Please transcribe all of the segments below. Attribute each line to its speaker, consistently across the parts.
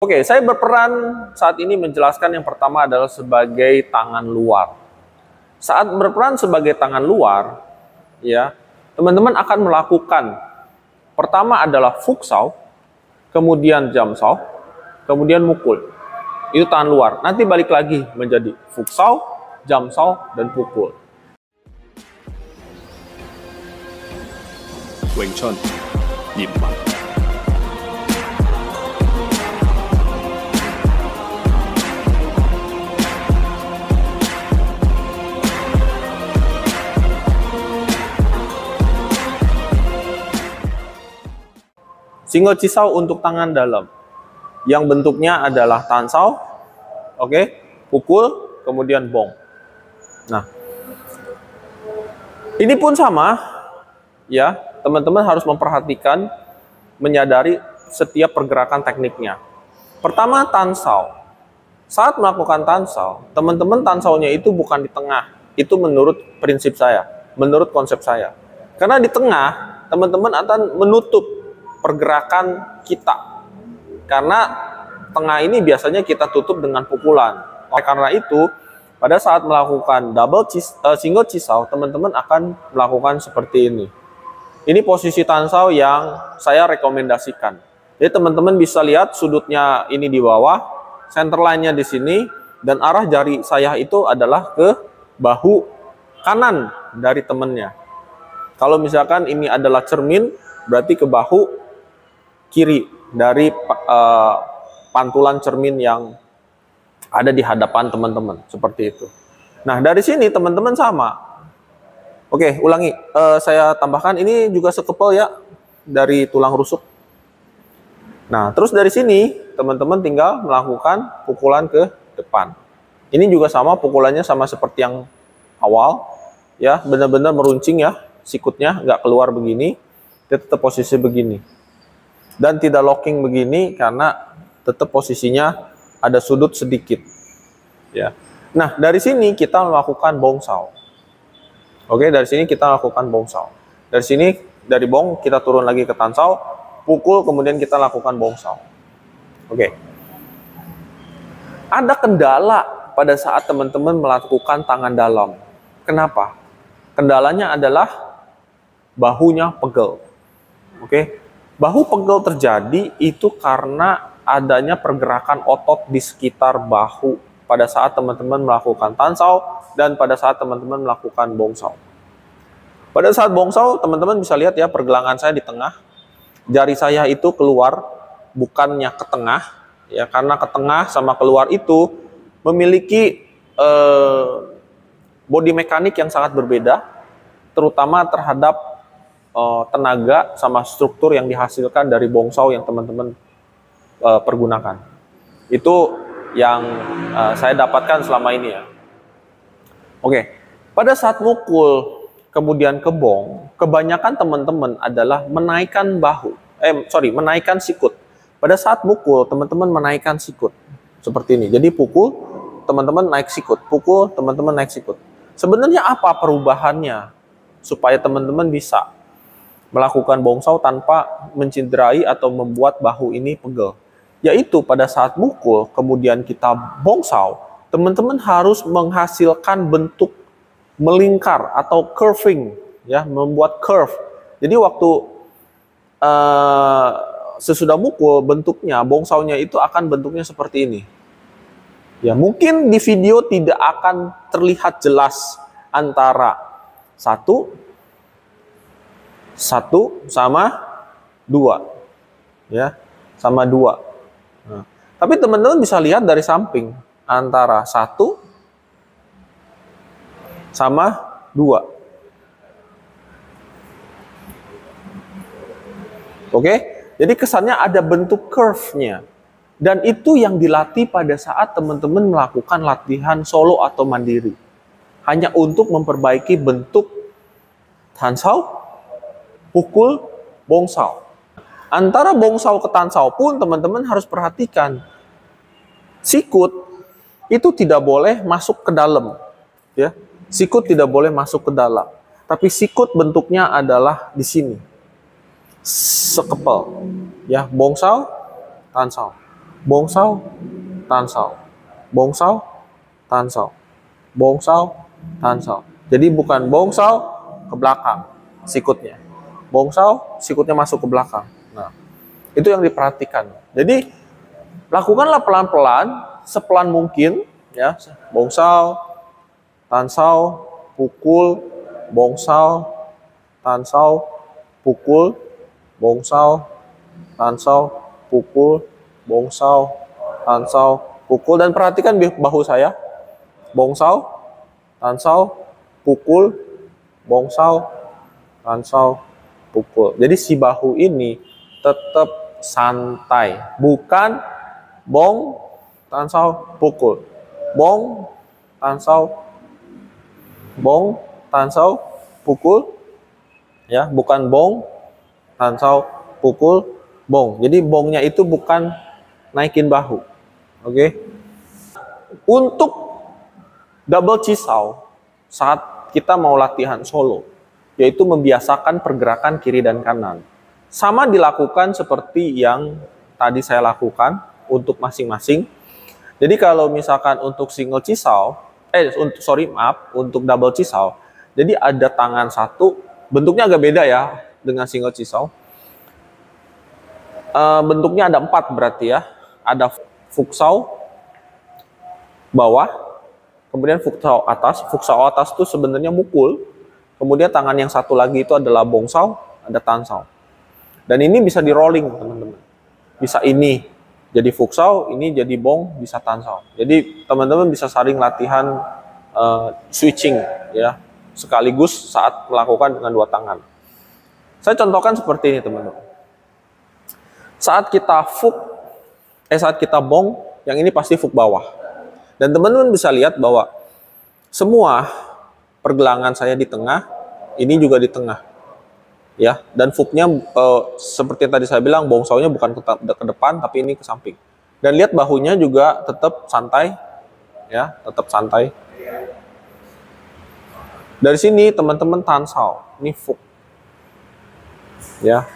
Speaker 1: Oke, saya berperan saat ini menjelaskan yang pertama adalah sebagai tangan luar. Saat berperan sebagai tangan luar, ya, teman-teman akan melakukan pertama adalah futsal, kemudian jamsau, kemudian mukul. Itu tangan luar. Nanti balik lagi menjadi futsal, jamsau, dan pukul.
Speaker 2: Wing Chun, Yimpan.
Speaker 1: Single cisau untuk tangan dalam, yang bentuknya adalah tansau, oke, pukul, kemudian bong. Nah, ini pun sama, ya, teman-teman harus memperhatikan, menyadari setiap pergerakan tekniknya. Pertama, tansau. Saat melakukan tansau, teman-teman tansaunya itu bukan di tengah. Itu menurut prinsip saya, menurut konsep saya. Karena di tengah, teman-teman akan menutup pergerakan kita. Karena tengah ini biasanya kita tutup dengan pukulan. Oleh karena itu, pada saat melakukan single cisau, teman-teman akan melakukan seperti ini. Ini posisi tansau yang saya rekomendasikan. Jadi teman-teman bisa lihat sudutnya ini di bawah, center line-nya di sini, dan arah jari saya itu adalah ke bahu kanan dari temannya. Kalau misalkan ini adalah cermin, berarti ke bahu kiri dari pantulan cermin yang ada di hadapan teman-teman, seperti itu. Nah, dari sini teman-teman sama. Oke, ulangi. Saya tambahkan, ini juga sekepel ya, dari tulang rusuk. Nah, terus dari sini, teman-teman tinggal melakukan pukulan ke depan. Ini juga sama, pukulannya sama seperti yang awal. Ya, benar-benar meruncing ya, sikutnya nggak keluar begini. Dia tetap posisi begini. Dan tidak locking begini, karena tetap posisinya ada sudut sedikit. Ya. Nah, dari sini kita melakukan bongsau. Oke, dari sini kita lakukan bongsau. Dari sini, dari bong, kita turun lagi ke tansau, pukul, kemudian kita lakukan bongsau. Oke. Ada kendala pada saat teman-teman melakukan tangan dalam. Kenapa? Kendalanya adalah bahunya pegel. Oke. Bahu pegel terjadi itu karena adanya pergerakan otot di sekitar bahu pada saat teman-teman melakukan tansau dan pada saat teman-teman melakukan bongsau. Pada saat bongsau, teman-teman bisa lihat ya, pergelangan saya di tengah. Jari saya itu keluar, bukannya ke tengah, ya, karena ke tengah sama keluar itu memiliki body mekanik yang sangat berbeda, terutama terhadap tenaga sama struktur yang dihasilkan dari bongsau yang teman-teman pergunakan. Itu yang saya dapatkan selama ini ya. Oke, pada saat mukul kemudian ke bong, kebanyakan teman-teman adalah menaikkan menaikkan sikut. Pada saat mukul, teman-teman menaikkan sikut seperti ini. Jadi pukul, teman-teman naik sikut, pukul, teman-teman naik sikut. Sebenarnya apa perubahannya supaya teman-teman bisa melakukan bongsau tanpa mencederai atau membuat bahu ini pegel? Yaitu pada saat mukul, kemudian kita bongsau, teman-teman harus menghasilkan bentuk melingkar atau curving, ya, membuat curve. Jadi waktu sesudah mukul, bentuknya, bongsaunya itu akan bentuknya seperti ini. Ya, mungkin di video tidak akan terlihat jelas antara satu sama 2, ya, sama 2. Nah, tapi teman-teman bisa lihat dari samping antara 1 sama 2. Oke, jadi kesannya ada bentuk curve-nya. Dan itu yang dilatih pada saat teman-teman melakukan latihan solo atau mandiri. Hanya untuk memperbaiki bentuk tansau, pukul, bongsau. Antara bongsau ke tansau pun teman-teman harus perhatikan. Sikut itu tidak boleh masuk ke dalam. Ya. Sikut tidak boleh masuk ke dalam. Tapi sikut bentuknya adalah di sini. Sekepel. Ya, bongsau, tansau. bongsau, tansau, bongsau, tansau, bongsau, tansau. Jadi bukan bongsau ke belakang sikutnya, bongsau sikutnya masuk ke belakang. Nah, itu yang diperhatikan. Jadi lakukanlah pelan-pelan, sepelan mungkin, ya. Bongsau, tansau, pukul, bongsau, tansau, pukul, bongsau, tansau, pukul, bongsau, tansau, pukul. Dan perhatikan bahu saya, bongsau, tansau, pukul, bongsau, tansau, pukul. Jadi si bahu ini tetap santai, bukan bong, tansau, pukul, bong, tansau, bong, tansau, pukul, ya, bukan bong, tansau, pukul, bong. Jadi bongnya itu bukan naikin bahu, oke? Untuk double cisau saat kita mau latihan solo, yaitu membiasakan pergerakan kiri dan kanan. Sama dilakukan seperti yang tadi saya lakukan untuk masing-masing. Jadi kalau misalkan untuk single cisau, untuk double cisau, jadi ada tangan satu, bentuknya agak beda ya dengan single cisau. Bentuknya ada 4 berarti ya. Ada futsal bawah, kemudian futsal atas. Futsal atas itu sebenarnya mukul. Kemudian tangan yang satu lagi itu adalah bongsau, ada tansau. Dan ini bisa di rolling, teman-teman. Bisa ini jadi futsal, ini jadi bong, bisa tansau. Jadi teman-teman bisa saling latihan switching ya, sekaligus saat melakukan dengan 2 tangan. Saya contohkan seperti ini, teman-teman. Saat kita bong, yang ini pasti fuk bawah. Dan teman-teman bisa lihat bahwa semua pergelangan saya di tengah, ini juga di tengah. Ya, dan fuknya seperti yang tadi saya bilang, bongsaunya bukan ke depan tapi ini ke samping. Dan lihat bahunya juga tetap santai, ya, tetap santai. Dari sini teman-teman tansau, ini fuk. Ya.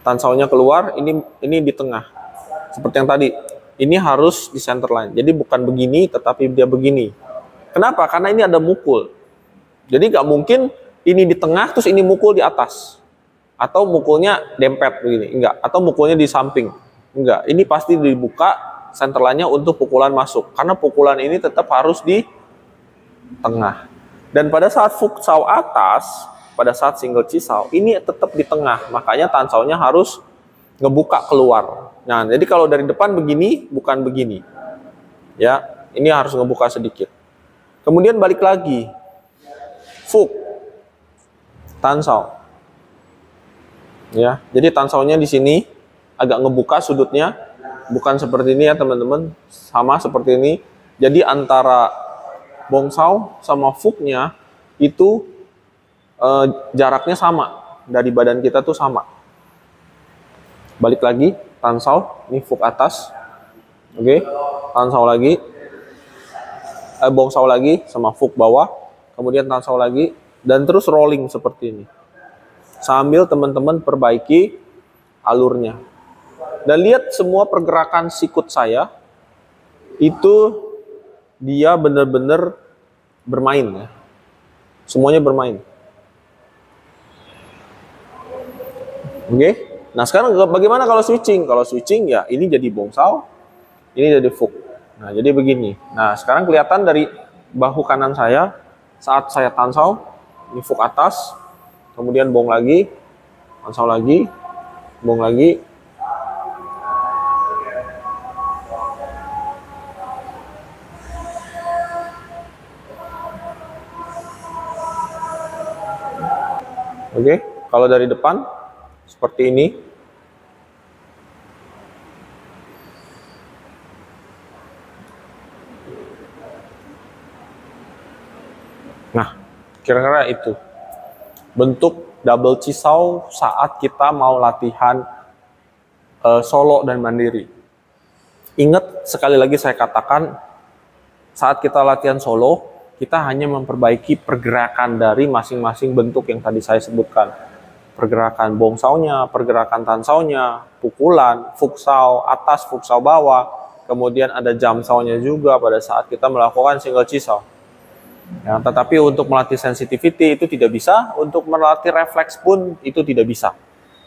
Speaker 1: Tansaunya keluar, ini di tengah. Seperti yang tadi, ini harus di center line. Jadi bukan begini, tetapi dia begini. Kenapa? Karena ini ada mukul. Jadi nggak mungkin ini di tengah, terus ini mukul di atas. Atau mukulnya dempet begini, enggak. Atau mukulnya di samping, enggak. Ini pasti dibuka center line-nya untuk pukulan masuk. Karena pukulan ini tetap harus di tengah. Dan pada saat futsal atas, pada saat single cisau, ini tetap di tengah. Makanya tansaunya harus ngebuka keluar. Nah, jadi kalau dari depan begini, bukan begini. Ya, ini harus ngebuka sedikit. Kemudian balik lagi. Fuk. Tansau. Ya, jadi tansaunya di sini agak ngebuka sudutnya, bukan seperti ini ya, teman-teman. Sama seperti ini. Jadi antara bongsau sama fuknya itu jaraknya sama. Dari badan kita tuh sama. Balik lagi, tansau, ini fuk atas. Oke, tansau lagi. Bongsau lagi sama fuk bawah. Kemudian tansau lagi. Dan terus rolling seperti ini. Sambil teman-teman perbaiki alurnya. Dan lihat semua pergerakan sikut saya. Itu dia benar-benar bermain ya. Semuanya bermain. Oke. Nah, sekarang bagaimana kalau switching? Kalau switching ya ini jadi bongsau, ini jadi fuk. Nah, jadi begini. Nah, sekarang kelihatan dari bahu kanan saya saat saya tansau, ini fuk atas, kemudian bong lagi, tansau lagi, bong lagi. Oke, kalau dari depan seperti ini. Nah, kira-kira itu bentuk double cisau saat kita mau latihan solo dan mandiri. Ingat, sekali lagi saya katakan, saat kita latihan solo, kita hanya memperbaiki pergerakan dari masing-masing bentuk yang tadi saya sebutkan. pergerakan bongsaunya, pergerakan tansaunya, pukulan, futsal atas, futsal bawah, kemudian ada jump saunya juga pada saat kita melakukan single chisau. Ya, tetapi untuk melatih sensitivity itu tidak bisa, untuk melatih refleks pun itu tidak bisa.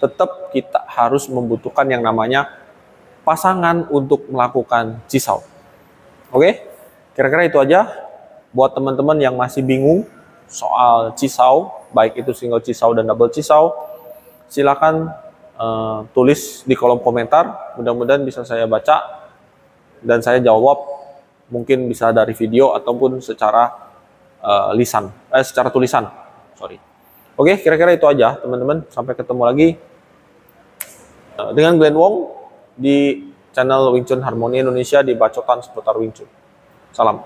Speaker 1: Tetap kita harus membutuhkan yang namanya pasangan untuk melakukan chisau. Oke, kira-kira itu aja buat teman-teman yang masih bingung soal chisau, baik itu single chisau dan double chisau. Silakan tulis di kolom komentar, mudah-mudahan bisa saya baca dan saya jawab, mungkin bisa dari video ataupun secara secara tulisan. Sorry. Oke, kira-kira itu aja teman-teman. Sampai ketemu lagi dengan Glenn Wong di channel Wing Chun Harmoni Indonesia di bacotan seputar Wing Chun. Salam.